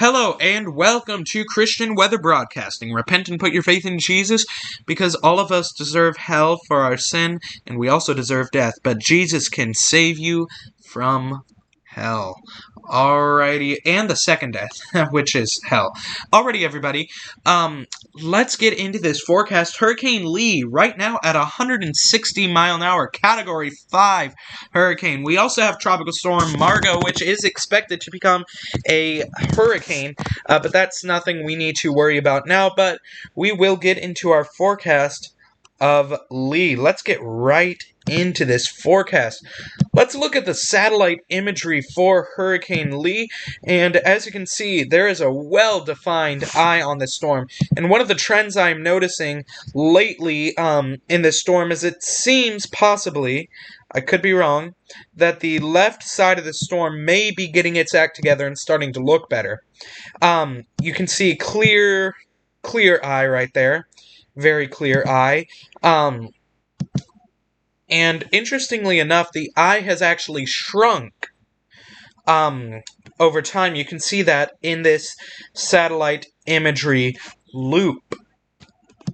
Hello and welcome to Christian Weather Broadcasting. Repent and put your faith in Jesus, because all of us deserve hell for our sin, and we also deserve death, but Jesus can save you from hell. Alrighty, and the second death, which is hell. Alrighty, everybody, let's get into this forecast. Hurricane Lee, right now at 160 mile an hour, Category 5 hurricane. We also have Tropical Storm Margot, which is expected to become a hurricane, but that's nothing we need to worry about now, but we will get into our forecast of Lee. Let's get right into this forecast. Let's look at the satellite imagery for Hurricane Lee, and as you can see, there is a well-defined eye on this storm. And one of the trends I'm noticing lately in this storm is it seems possibly, I could be wrong, that the left side of the storm may be getting its act together and starting to look better. You can see clear eye right there. Very clear eye. And interestingly enough, the eye has actually shrunk over time. You can see that in this satellite imagery loop.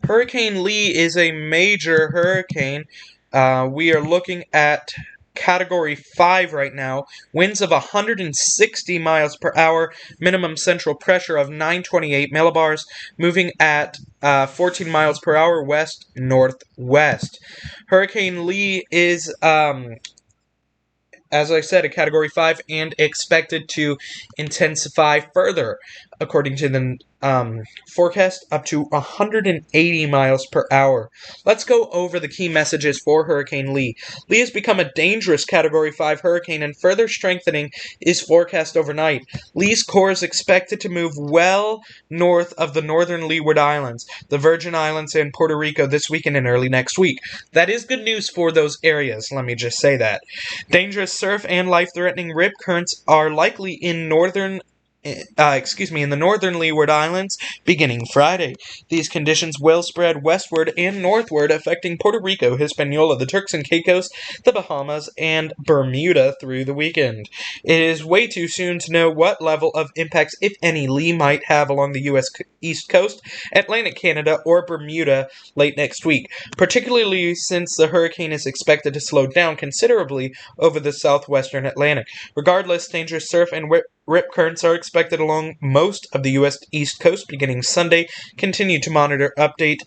Hurricane Lee is a major hurricane. We are looking at Category 5 right now, winds of 160 miles per hour, minimum central pressure of 928 millibars, moving at 14 miles per hour west-northwest. Hurricane Lee is, as I said, a Category 5 and expected to intensify further, according to the forecast, up to 180 miles per hour. Let's go over the key messages for Hurricane Lee. Lee has become a dangerous Category 5 hurricane, and further strengthening is forecast overnight. Lee's core is expected to move well north of the northern Leeward Islands, the Virgin Islands, and Puerto Rico this weekend and early next week. That is good news for those areas, let me just say that. Dangerous surf and life-threatening rip currents are likely in in the northern Leeward Islands beginning Friday. These conditions will spread westward and northward, affecting Puerto Rico, Hispaniola, the Turks and Caicos, the Bahamas, and Bermuda through the weekend. It is way too soon to know what level of impacts, if any, Lee might have along the U.S. East Coast, Atlantic Canada, or Bermuda late next week, particularly since the hurricane is expected to slow down considerably over the southwestern Atlantic. Regardless, dangerous surf and rip currents are expected along most of the U.S. East Coast beginning Sunday. Continue to monitor updates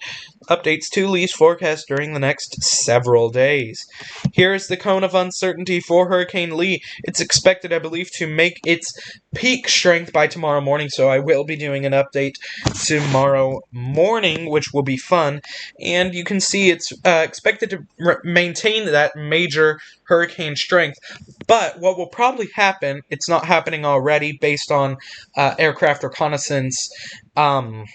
to Lee's forecast during the next several days. Here is the cone of uncertainty for Hurricane Lee. It's expected, I believe, to make its peak strength by tomorrow morning, so I will be doing an update tomorrow morning, which will be fun. And you can see it's expected to maintain that major hurricane strength. But what will probably happen, it's not happening already based on aircraft reconnaissance data,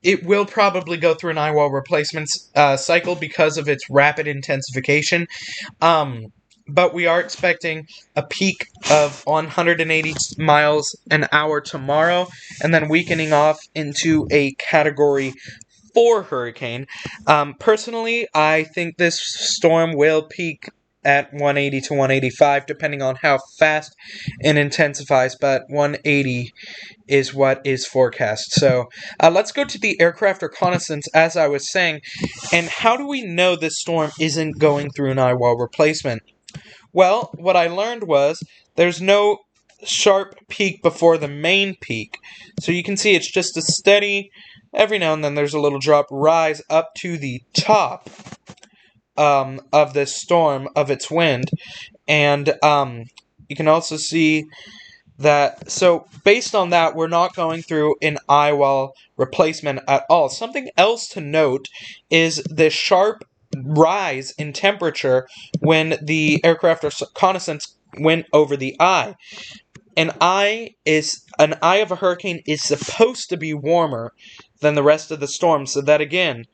it will probably go through an eyewall replacement cycle because of its rapid intensification. But we are expecting a peak of 180 miles an hour tomorrow, and then weakening off into a Category 4 hurricane. Personally, I think this storm will peak at 180 to 185, depending on how fast it intensifies, but 180 is what is forecast. So let's go to the aircraft reconnaissance, as I was saying, and how do we know this storm isn't going through an eyewall replacement? Well, what I learned was there's no sharp peak before the main peak. So you can see it's just a steady, every now and then there's a little drop, rise up to the top of this storm, of its wind. And you can also see that, so based on that, we're not going through an eyewall replacement at all. Something else to note is the sharp rise in temperature when the aircraft reconnaissance went over the eye. An eye of a hurricane is supposed to be warmer than the rest of the storm, so that again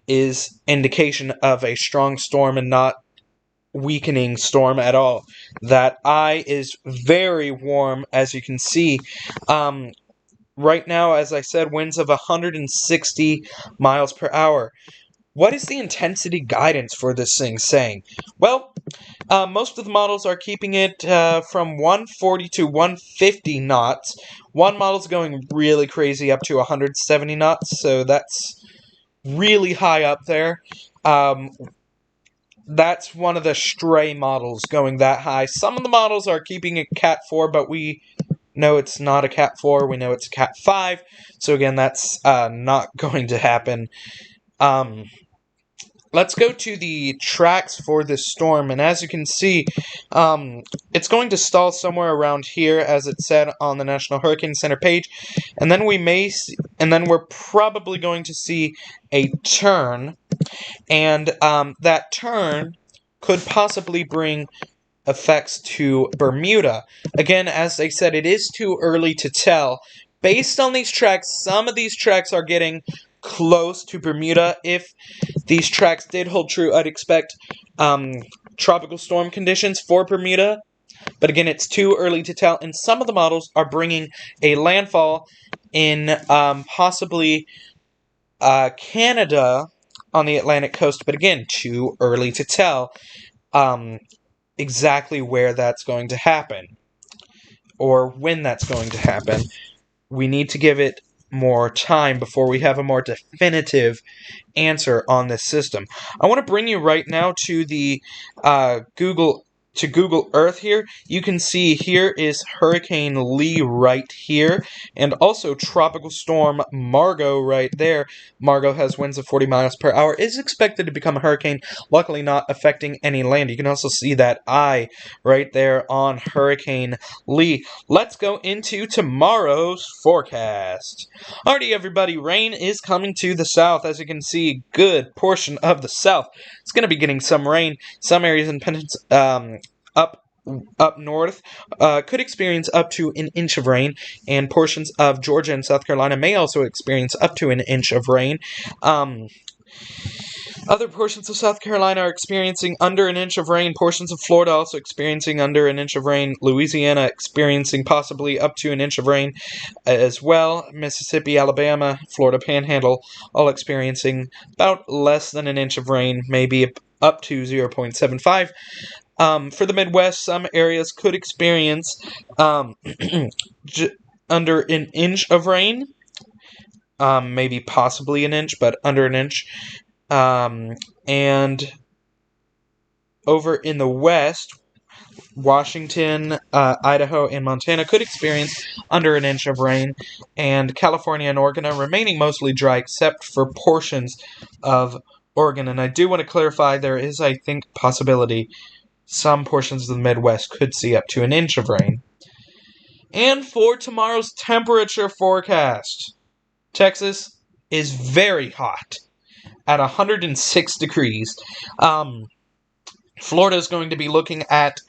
is indication of a strong storm and not weakening storm at all. That eye is very warm, as you can see. Right now, as I said, winds of 160 miles per hour. What is the intensity guidance for this thing saying? Well, Most of the models are keeping it from 140 to 150 knots. One model's going really crazy up to 170 knots, so that's really high up there. That's one of the stray models going that high. Some of the models are keeping it Cat 4, but we know it's not a Cat 4. We know it's a Cat 5. So again, that's not going to happen. Let's go to the tracks for this storm, and as you can see, it's going to stall somewhere around here, as it said on the National Hurricane Center page, and then we're probably going to see a turn, and that turn could possibly bring effects to Bermuda. Again, as I said, it is too early to tell. Based on these tracks, some of these tracks are getting close to Bermuda. If these tracks did hold true, I'd expect tropical storm conditions for Bermuda. But again, it's too early to tell, and some of the models are bringing a landfall in possibly Canada on the Atlantic coast. But again, too early to tell exactly where that's going to happen or when that's going to happen. We need to give it more time before we have a more definitive answer on this system. I want to bring you right now to the Google Earth here. You can see here is Hurricane Lee right here, and also Tropical Storm Margot right there. Margot has winds of 40 miles per hour, is expected to become a hurricane, luckily not affecting any land. You can also see that eye right there on Hurricane Lee. Let's go into tomorrow's forecast. Alrighty, everybody, rain is coming to the south. As you can see, good portion of the south. It's going to be getting some rain. Some areas in up north could experience up to an inch of rain, and portions of Georgia and South Carolina may also experience up to an inch of rain. Other portions of South Carolina are experiencing under an inch of rain. Portions of Florida also experiencing under an inch of rain. Louisiana experiencing possibly up to an inch of rain as well. Mississippi, Alabama, Florida Panhandle all experiencing about less than an inch of rain, maybe up to 0.75. For the Midwest, some areas could experience under an inch of rain. Maybe possibly an inch, but under an inch. And over in the west, Washington, Idaho, and Montana could experience under an inch of rain, and California and Oregon are remaining mostly dry except for portions of Oregon. And I do want to clarify, there is, I think, possibility some portions of the Midwest could see up to an inch of rain. And for tomorrow's temperature forecast, Texas is very hot at 106 degrees. Florida is going to be looking at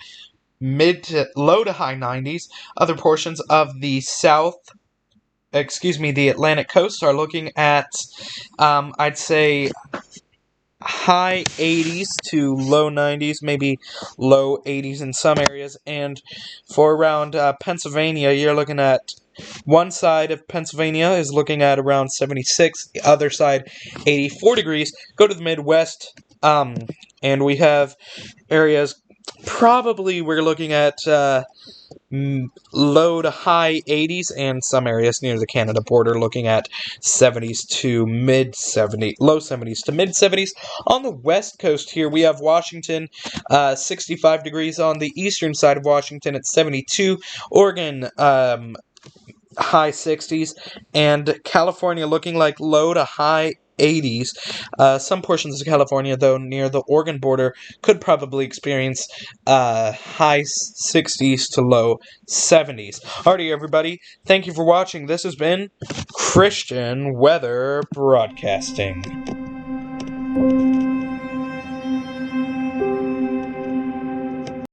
mid to low to high 90s. Other portions of the the Atlantic coast are looking at, I'd say, high 80s to low 90s, maybe low 80s in some areas. And for around Pennsylvania, you're looking at one side of Pennsylvania is looking at around 76, the other side 84 degrees. Go to the Midwest, and we have areas, probably we're looking at low to high 80s, and some areas near the Canada border looking at 70s to mid 70s, low 70s to mid 70s. On the west coast here, we have Washington, 65 degrees. On the eastern side of Washington, it's 72. Oregon, high 60s, and California looking like low to high 80s. Some portions of California, though, near the Oregon border, could probably experience high 60s to low 70s. Alrighty, everybody, thank you for watching. This has been Christian Weather Broadcasting.